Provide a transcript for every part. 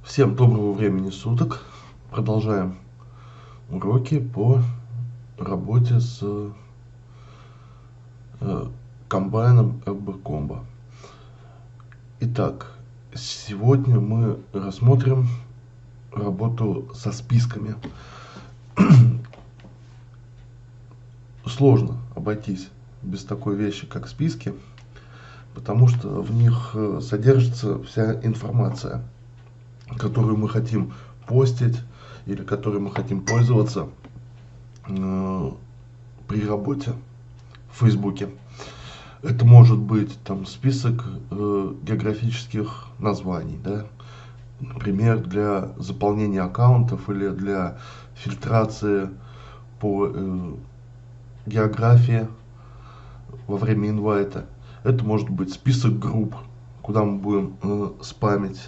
Всем доброго времени суток. Продолжаем уроки по работе с комбайном РБ Комбо. Итак, сегодня мы рассмотрим работу со списками. Сложно обойтись без такой вещи, как списки, потому что в них содержится вся информация, которую мы хотим постить или которой мы хотим пользоваться при работе в Фейсбуке. Это может быть там список географических названий, да? Например, для заполнения аккаунтов или для фильтрации по географии во время инвайта. Это может быть список групп, куда мы будем спамить.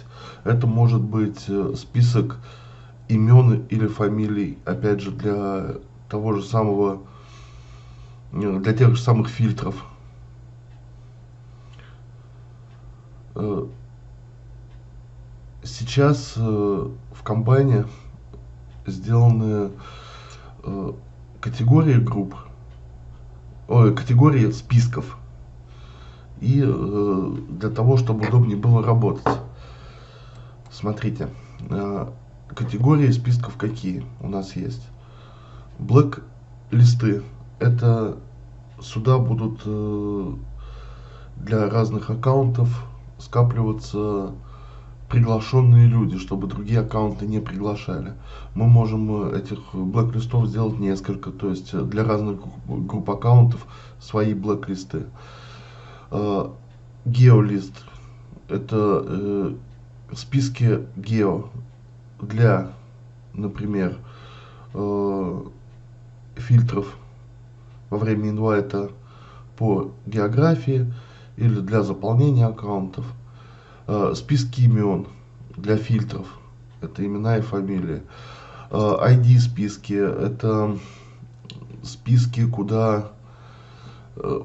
Это может быть список имен или фамилий, опять же, для того же самого, для тех же самых фильтров. Сейчас в комбайне сделаны категории групп, категории списков. И для того, чтобы удобнее было работать. Смотрите, категории списков какие у нас есть. Блэк-листы. Это сюда будут для разных аккаунтов скапливаться приглашенные люди, чтобы другие аккаунты не приглашали. Мы можем этих блэк-листов сделать несколько, то есть для разных групп аккаунтов свои блэк-листы. Геолист — это списки гео для, например, фильтров во время инвайта по географии или для заполнения аккаунтов. Списки имен для фильтров — это имена и фамилии. ID списки — это списки, куда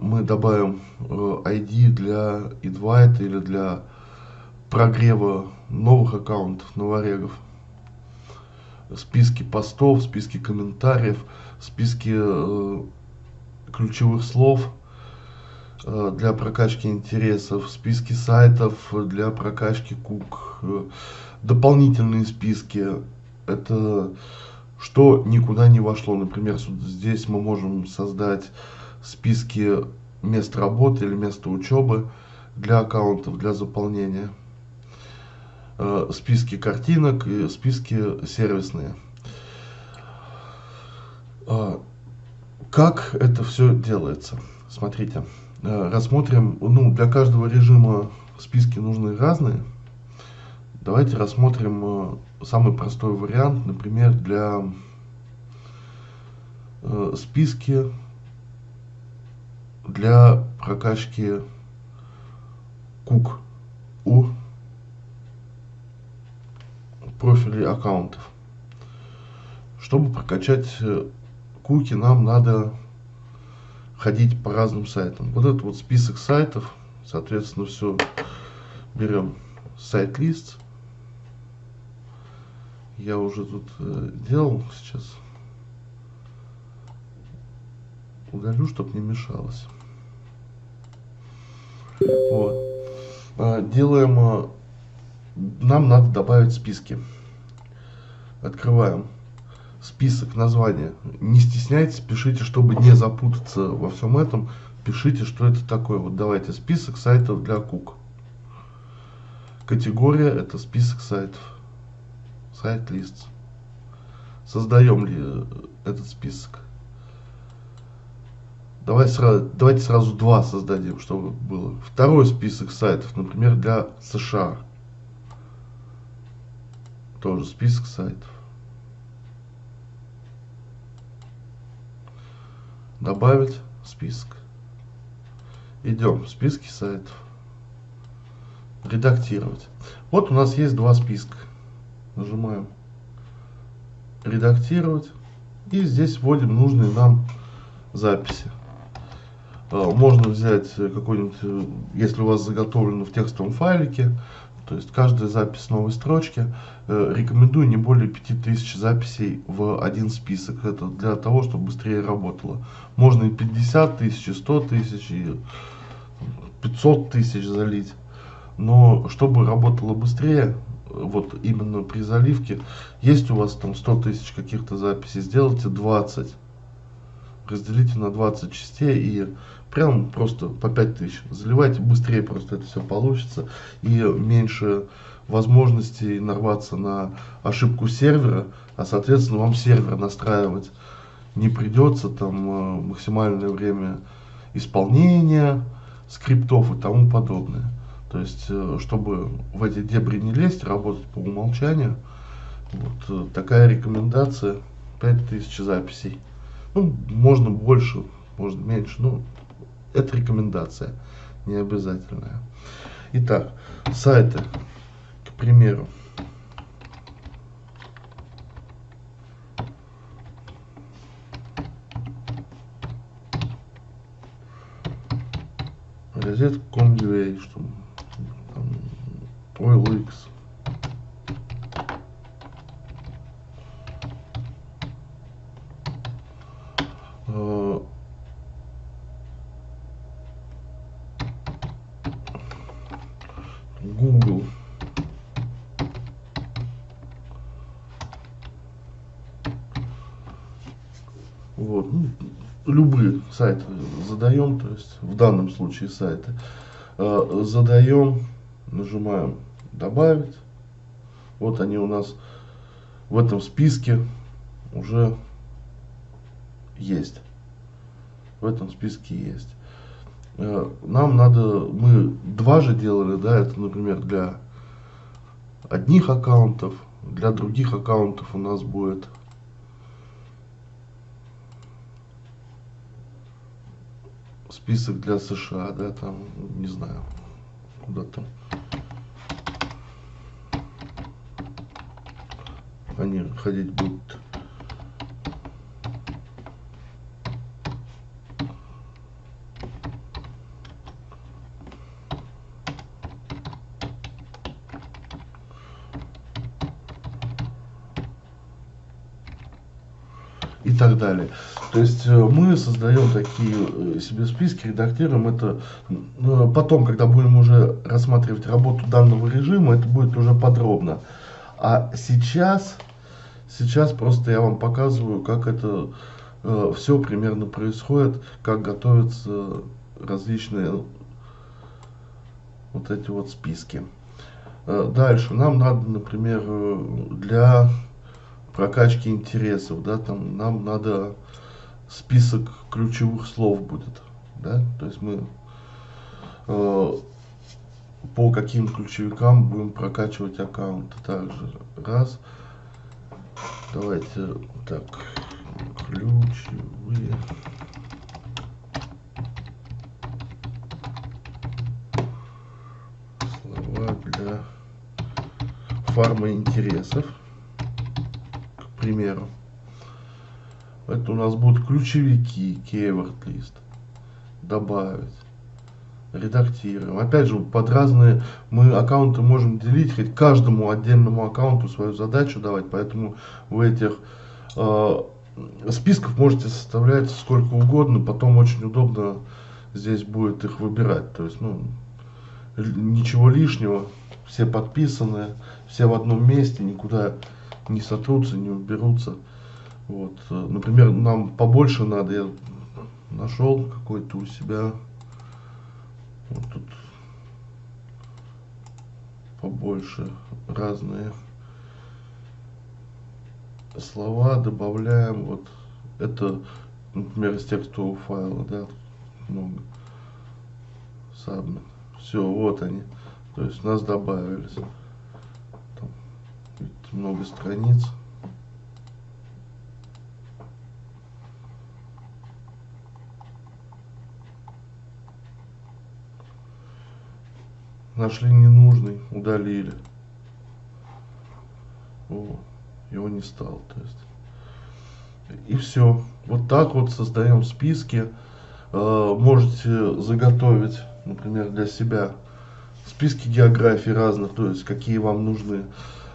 мы добавим ID для инвайта или для прогрева новых аккаунтов, новорегов. Списки постов, списки комментариев, списки ключевых слов для прокачки интересов, списки сайтов для прокачки кук, дополнительные списки. Это что никуда не вошло. Например, здесь мы можем создать списки мест работы или места учебы для аккаунтов, для заполнения. Списки картинок и списки сервисные. Как это все делается? Смотрите, рассмотрим, для каждого режима списки нужны разные. Давайте рассмотрим самый простой вариант, например, для списки для прокачки кук у профилей аккаунтов. Чтобы прокачать куки, нам надо ходить по разным сайтам. Вот это вот список сайтов, соответственно, все берем сайт-лист. Я уже тут делал, сейчас удалю, чтобы не мешалось. Вот. Делаем, нам надо добавить списки. Открываем список, название. Не стесняйтесь, пишите, чтобы не запутаться во всем этом. Пишите, что это такое. Вот давайте список сайтов для кук. Категория — это список сайтов. Сайт-лист. Создаем ли этот список? Давайте сразу два создадим, чтобы было. Второй список сайтов, например, для США. Тоже список сайтов. Добавить список. Идем в списки сайтов. Редактировать. Вот у нас есть два списка. Нажимаем редактировать. И здесь вводим нужные нам записи. Можно взять какой-нибудь, если у вас заготовлено в текстовом файлике, То есть каждая запись новой строчки, рекомендую не более 5000 записей в один список. Это для того, чтобы быстрее работало. Можно и 50 тысяч, и 100 тысяч, и 500 тысяч залить. Но чтобы работало быстрее, вот именно при заливке, есть у вас там 100 тысяч каких-то записей, сделайте 20. Разделите на 20 частей и прям просто по 5000 заливайте, быстрее просто это все получится, и меньше возможностей нарваться на ошибку сервера, а соответственно вам сервер настраивать не придется, там максимальное время исполнения скриптов и тому подобное. То есть, чтобы в эти дебри не лезть, работать по умолчанию, вот такая рекомендация: 5000 записей. Ну, можно больше, можно меньше, но это рекомендация, не обязательная. Итак, сайты, к примеру. Розетка.com.ua, что там, OLX. Google. Вот. Ну, любые сайты задаем, то есть в данном случае сайты. Задаем, нажимаем добавить. Вот они у нас в этом списке уже есть. В этом списке есть. Нам надо, мы два же делали, да, это, например, для одних аккаунтов, для других аккаунтов у нас будет список для США, да, там, не знаю, куда там они ходить будут. И так далее. То есть мы создаем такие себе списки, редактируем это. Потом, когда будем уже рассматривать работу данного режима, это будет уже подробно. А сейчас просто я вам показываю, как это все примерно происходит, как готовятся различные вот эти вот списки. Дальше нам надо, например, для прокачки интересов, да, там нам надо список ключевых слов будет, да, то есть мы по каким ключевикам будем прокачивать аккаунты. Также раз, давайте так, ключевые слова для фарма интересов, к примеру. Это у нас будут ключевики, keyword list. Добавить. Редактируем. Опять же, под разные мы аккаунты можем делить, хоть каждому отдельному аккаунту свою задачу давать, поэтому в этих списков можете составлять сколько угодно, потом очень удобно здесь будет их выбирать. То есть, ну, ничего лишнего, все подписаны, все в одном месте, никуда не сотрутся, не уберутся. Вот, например, нам побольше надо, я нашел какой-то у себя, вот тут побольше разные слова добавляем, вот это, например, из текстового файла, да, много, submit, все, вот они, то есть у нас добавились, там, много страниц. Нашли ненужный, удалили. О, его не стало. То есть. И все. Вот так вот создаем списки. Можете заготовить, например, для себя списки географий разных, то есть какие вам нужны.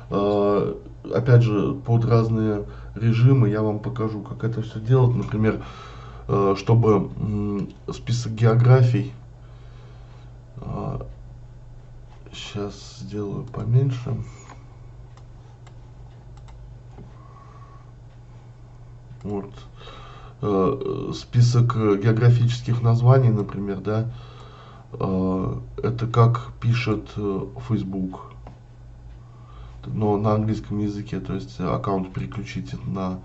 Опять же, под разные режимы я вам покажу, как это все делать. Например, чтобы список географий, сейчас сделаю поменьше. Вот. Список географических названий, например, да, это как пишет Facebook, но на английском языке, то есть аккаунт переключите на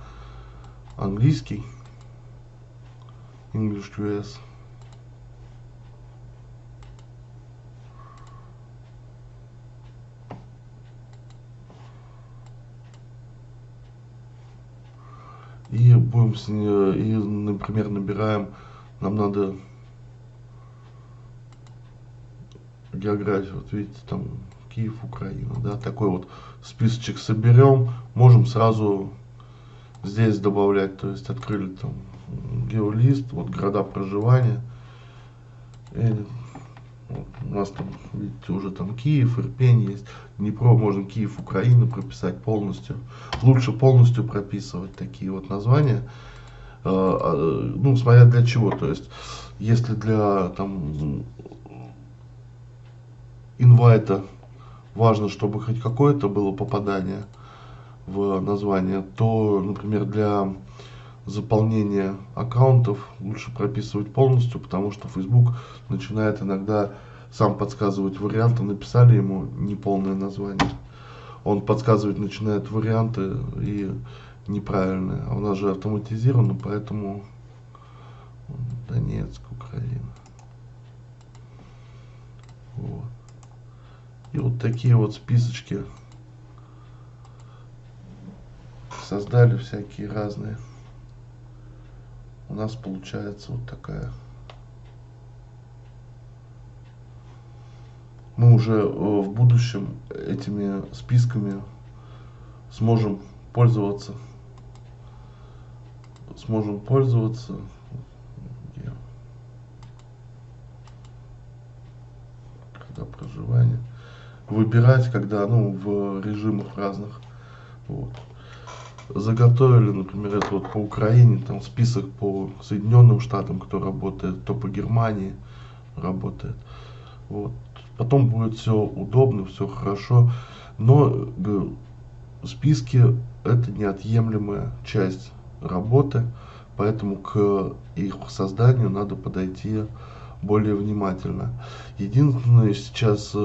английский, English US. И будем и, например, набираем, нам надо географию, вот видите, там Киев, Украина, да, такой вот списочек соберем, можем сразу здесь добавлять, то есть открыли там геолист, вот города проживания, и вот у нас там, видите, уже там Киев, Ирпень есть, Днепро, можно Киев, Украина прописать полностью, лучше полностью прописывать такие вот названия, ну, смотря для чего, то есть, если для там инвайта важно, чтобы хоть какое-то было попадание в название, то, например, для заполнения аккаунтов лучше прописывать полностью, потому что Facebook начинает иногда сам подсказывать варианты, написали ему неполное название, он подсказывать начинает варианты и неправильные, а у нас же автоматизировано, поэтому Донецк, Украина. Вот. И вот такие вот списочки создали всякие разные. У нас получается вот такая. Мы уже в будущем этими списками сможем пользоваться. Когда проживание. Выбирать, когда, ну, в режимах разных. Вот. Заготовили, например, это вот по Украине, там список по Соединенным Штатам, кто работает, то по Германии работает. Вот. Потом будет все удобно, все хорошо, но списки это неотъемлемая часть работы, поэтому к их созданию надо подойти более внимательно. Единственное, сейчас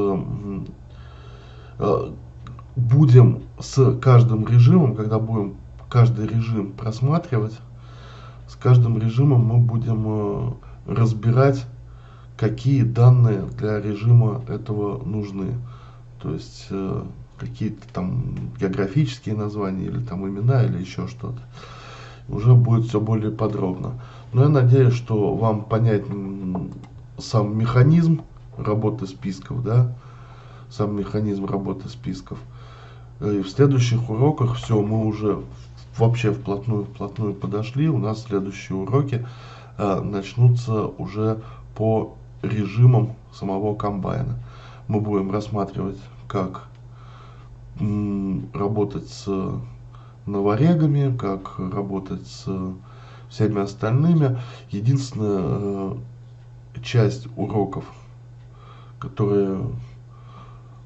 будем с каждым режимом, когда будем каждый режим просматривать, с каждым режимом мы будем разбирать, какие данные для режима этого нужны. То есть какие-то там географические названия, или там имена, или еще что-то. Уже будет все более подробно. Но я надеюсь, что вам понятен сам механизм работы списков, да, сам механизм работы списков. И в следующих уроках все, мы уже вообще вплотную подошли. У нас следующие уроки начнутся уже по режимам самого комбайна. Мы будем рассматривать, как работать с новорегами, как работать с всеми остальными. Единственная часть уроков, которые,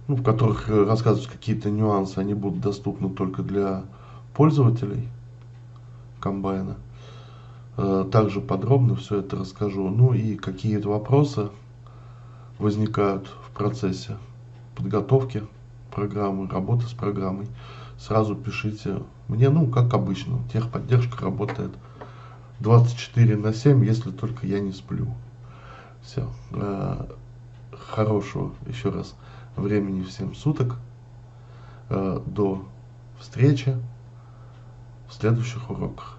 ну, в которых рассказываются какие-то нюансы, они будут доступны только для пользователей комбайна. Также подробно все это расскажу. Ну и какие-то вопросы возникают в процессе подготовки программы, работы с программой, сразу пишите мне, ну, как обычно, техподдержка работает 24/7, если только я не сплю. Все. Хорошего, еще раз, времени всем суток. До встречи в следующих уроках.